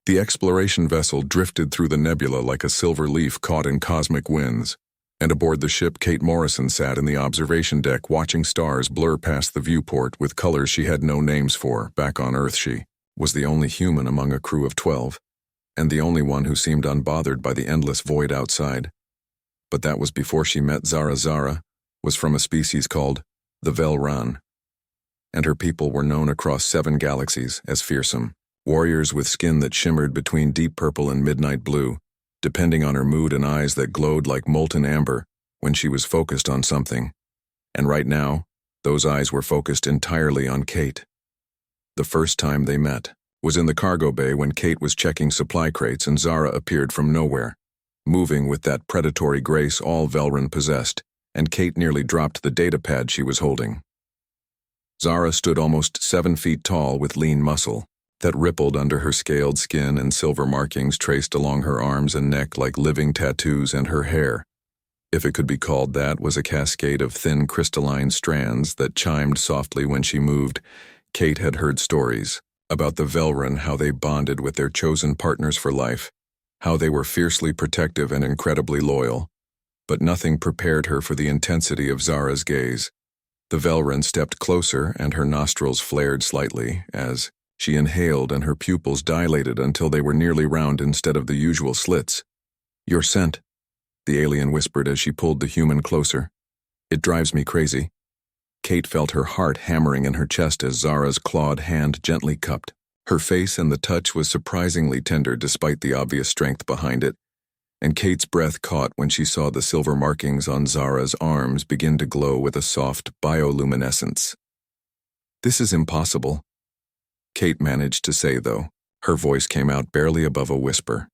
The exploration vessel drifted through the nebula like a silver leaf caught in cosmic winds, and aboard the ship Kate Morrison sat in the observation deck watching stars blur past the viewport with colors she had no names for. Back on Earth she was the only human among a crew of 12, and the only one who seemed unbothered by the endless void outside. But that was before she met Zara. Zara was from a species called the Velran, and her people were known across 7 galaxies as fearsome warriors with skin that shimmered between deep purple and midnight blue, depending on her mood, and eyes that glowed like molten amber when she was focused on something. And right now, those eyes were focused entirely on Kate. The first time they met was in the cargo bay when Kate was checking supply crates and Zara appeared from nowhere, moving with that predatory grace all Velran possessed, and Kate nearly dropped the datapad she was holding. Zara stood almost 7 feet tall with lean muscle that rippled under her scaled skin, and silver markings traced along her arms and neck like living tattoos, and her hair, if it could be called that, was a cascade of thin crystalline strands that chimed softly when she moved. Kate had heard stories about the Velran, how they bonded with their chosen partners for life, how they were fiercely protective and incredibly loyal, but nothing prepared her for the intensity of Zara's gaze. The Velran stepped closer and her nostrils flared slightly as she inhaled, and her pupils dilated until they were nearly round instead of the usual slits. "Your scent," the alien whispered as she pulled the human closer. "It drives me crazy." Kate felt her heart hammering in her chest as Zara's clawed hand gently cupped her face, and the touch was surprisingly tender despite the obvious strength behind it, and Kate's breath caught when she saw the silver markings on Zara's arms begin to glow with a soft bioluminescence. "This is impossible," Kate managed to say, though. Her voice came out barely above a whisper.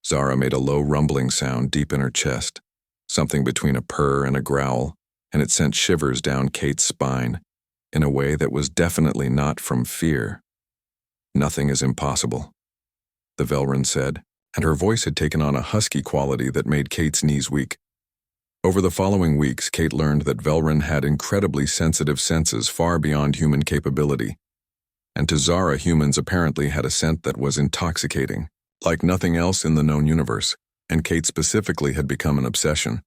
Zara made a low rumbling sound deep in her chest, something between a purr and a growl, and it sent shivers down Kate's spine, in a way that was definitely not from fear. "Nothing is impossible," the Velran said, and her voice had taken on a husky quality that made Kate's knees weak. Over the following weeks, Kate learned that Velran had incredibly sensitive senses far beyond human capability. And to Zara, humans apparently had a scent that was intoxicating, like nothing else in the known universe, and Kate specifically had become an obsession.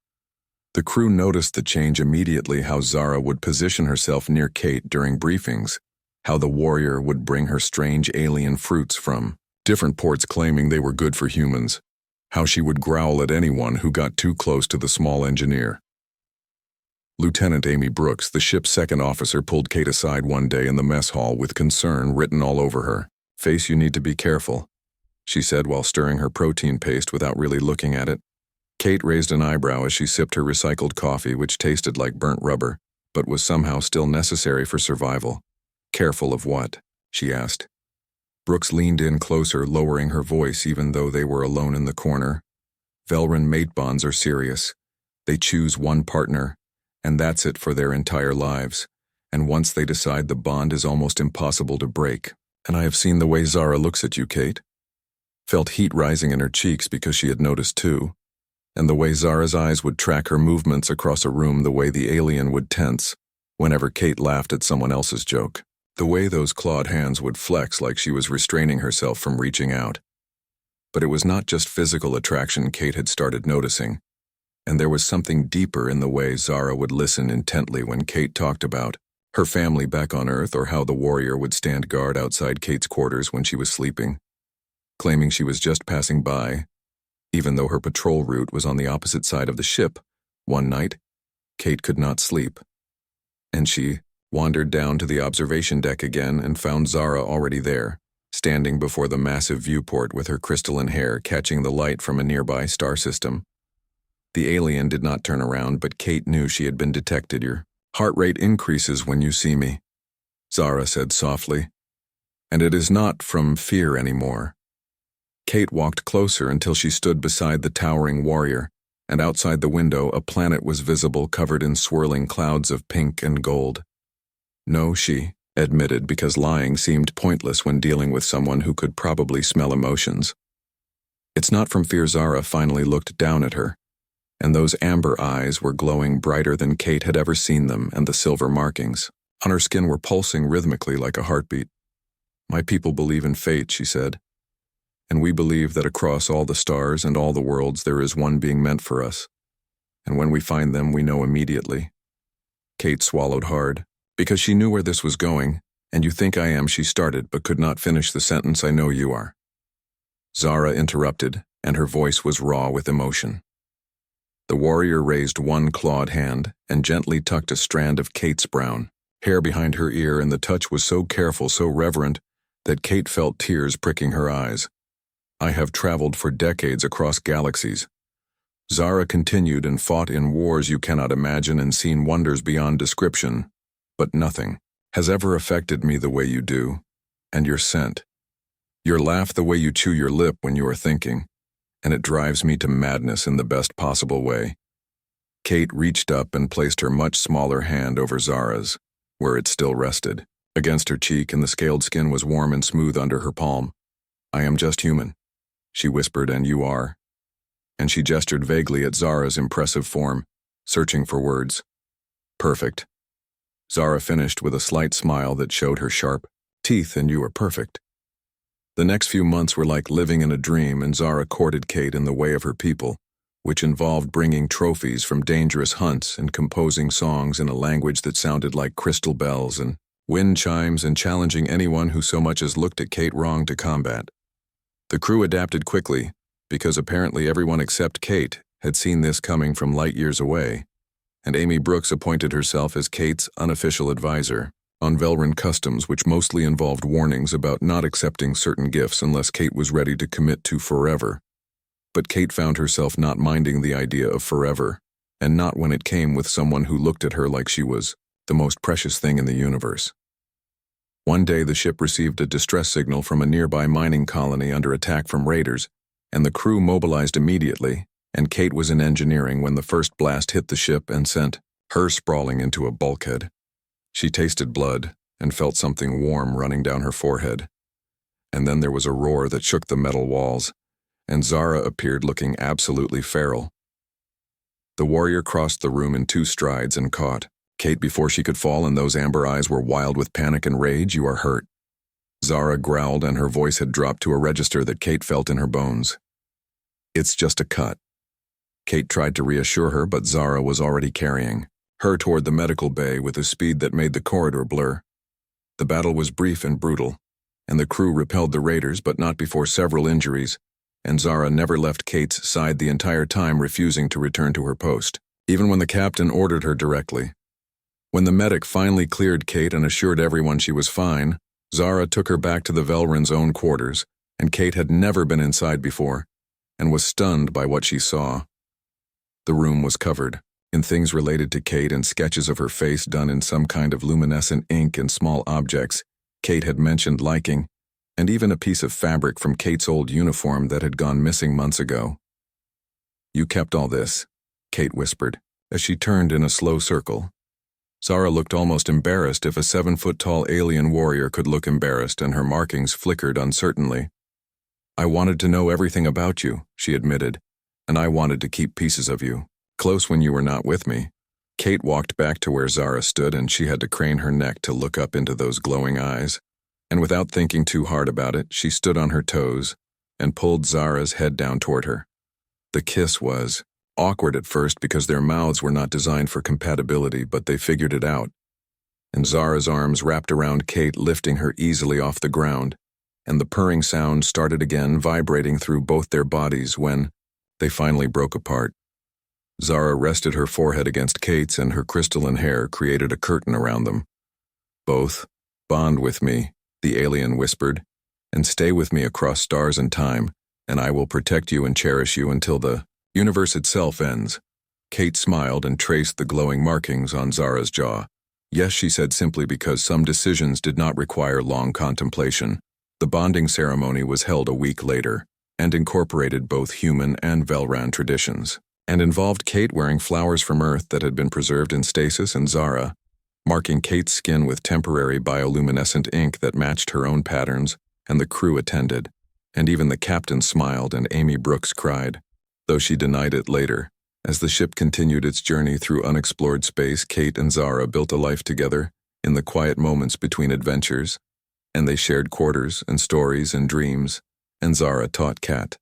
The crew noticed the change immediately: how Zara would position herself near Kate during briefings, how the warrior would bring her strange alien fruits from different ports claiming they were good for humans, how she would growl at anyone who got too close to the small engineer. Lieutenant Amy Brooks, the ship's second officer, pulled Kate aside one day in the mess hall with concern written all over her face. "You need to be careful," she said while stirring her protein paste without really looking at it. Kate raised an eyebrow as she sipped her recycled coffee, which tasted like burnt rubber, but was somehow still necessary for survival. "Careful of what?" she asked. Brooks leaned in closer, lowering her voice even though they were alone in the corner. "Velran mate bonds are serious. They choose one partner, and that's it for their entire lives. And once they decide, the bond is almost impossible to break. And I have seen the way Zara looks at you, Kate." Felt heat rising in her cheeks because she had noticed too. And the way Zara's eyes would track her movements across a room, the way the alien would tense whenever Kate laughed at someone else's joke. The way those clawed hands would flex like she was restraining herself from reaching out. But it was not just physical attraction Kate had started noticing. And there was something deeper in the way Zara would listen intently when Kate talked about her family back on Earth, or how the warrior would stand guard outside Kate's quarters when she was sleeping, claiming she was just passing by, even though her patrol route was on the opposite side of the ship. One night, Kate could not sleep, and she wandered down to the observation deck again and found Zara already there, standing before the massive viewport with her crystalline hair catching the light from a nearby star system. The alien did not turn around, but Kate knew she had been detected. "Your heart rate increases when you see me," Zara said softly. "And it is not from fear anymore." Kate walked closer until she stood beside the towering warrior, and outside the window a planet was visible, covered in swirling clouds of pink and gold. "No," she admitted, because lying seemed pointless when dealing with someone who could probably smell emotions. "It's not from fear." Zara finally looked down at her, and those amber eyes were glowing brighter than Kate had ever seen them, and the silver markings on her skin were pulsing rhythmically like a heartbeat. "My people believe in fate," she said. "And We believe that across all the stars and all the worlds there is one being meant for us. And when we find them, we know immediately. Kate swallowed hard, because she knew where this was going, and you think I am, she started, but could not finish the sentence, I know you are. Zara interrupted, and her voice was raw with emotion. The warrior raised one clawed hand and gently tucked a strand of Kate's brown hair behind her ear, and the touch was so careful, so reverent, that Kate felt tears pricking her eyes. I have traveled for decades across galaxies. Zara continued, and fought in wars you cannot imagine and seen wonders beyond description, but nothing has ever affected me the way you do, and your scent. Your laugh, the way you chew your lip when you are thinking, and it drives me to madness in the best possible way. Kate reached up and placed her much smaller hand over Zara's, where it still rested, against her cheek, and the scaled skin was warm and smooth under her palm. I am just human, she whispered, and you are. And she gestured vaguely at Zara's impressive form, searching for words. Perfect. Zara finished with a slight smile that showed her sharp teeth, and you are perfect. The next few months were like living in a dream, and Zara courted Kate in the way of her people, which involved bringing trophies from dangerous hunts and composing songs in a language that sounded like crystal bells and wind chimes, and challenging anyone who so much as looked at Kate wrong to combat. The crew adapted quickly, because apparently everyone except Kate had seen this coming from light years away, and Amy Brooks appointed herself as Kate's unofficial advisor on Velran customs, which mostly involved warnings about not accepting certain gifts unless Kate was ready to commit to forever. But Kate found herself not minding the idea of forever, and not when it came with someone who looked at her like she was the most precious thing in the universe. One day the ship received a distress signal from a nearby mining colony under attack from raiders, and the crew mobilized immediately, and Kate was in engineering when the first blast hit the ship and sent her sprawling into a bulkhead. She tasted blood and felt something warm running down her forehead. And then there was a roar that shook the metal walls, and Zara appeared looking absolutely feral. The warrior crossed the room in 2 strides and caught Kate before she could fall, and those amber eyes were wild with panic and rage. You are hurt. Zara growled, and her voice had dropped to a register that Kate felt in her bones. It's just a cut. Kate tried to reassure her, but Zara was already carrying her toward the medical bay with a speed that made the corridor blur. The battle was brief and brutal, and the crew repelled the raiders, but not before several injuries, and Zara never left Kate's side the entire time, refusing to return to her post, even when the captain ordered her directly. When the medic finally cleared Kate and assured everyone she was fine, Zara took her back to the Velran's own quarters, and Kate had never been inside before, and was stunned by what she saw. The room was covered in things related to Kate, and sketches of her face done in some kind of luminescent ink, and small objects Kate had mentioned liking, and even a piece of fabric from Kate's old uniform that had gone missing months ago. You kept all this, Kate whispered, as she turned in a slow circle. Zara looked almost embarrassed, if a 7-foot-tall alien warrior could look embarrassed, and her markings flickered uncertainly. I wanted to know everything about you, she admitted, and I wanted to keep pieces of you close when you were not with me. Kate walked back to where Zara stood, and she had to crane her neck to look up into those glowing eyes. And without thinking too hard about it, she stood on her toes and pulled Zara's head down toward her. The kiss was awkward at first because their mouths were not designed for compatibility, but they figured it out. And Zara's arms wrapped around Kate, lifting her easily off the ground, and the purring sound started again, vibrating through both their bodies when they finally broke apart. Zara rested her forehead against Kate's, and her crystalline hair created a curtain around them. Both bond with me, the alien whispered, and stay with me across stars and time, and I will protect you and cherish you until the universe itself ends. Kate smiled and traced the glowing markings on Zara's jaw. Yes, she said simply, because some decisions did not require long contemplation. The bonding ceremony was held a week later, and incorporated both human and Velran traditions, and involved Kate wearing flowers from Earth that had been preserved in stasis, and Zara marking Kate's skin with temporary bioluminescent ink that matched her own patterns, and the crew attended, and even the captain smiled, and Amy Brooks cried, though she denied it later. As the ship continued its journey through unexplored space, Kate and Zara built a life together in the quiet moments between adventures, and they shared quarters and stories and dreams, and Zara taught Kat.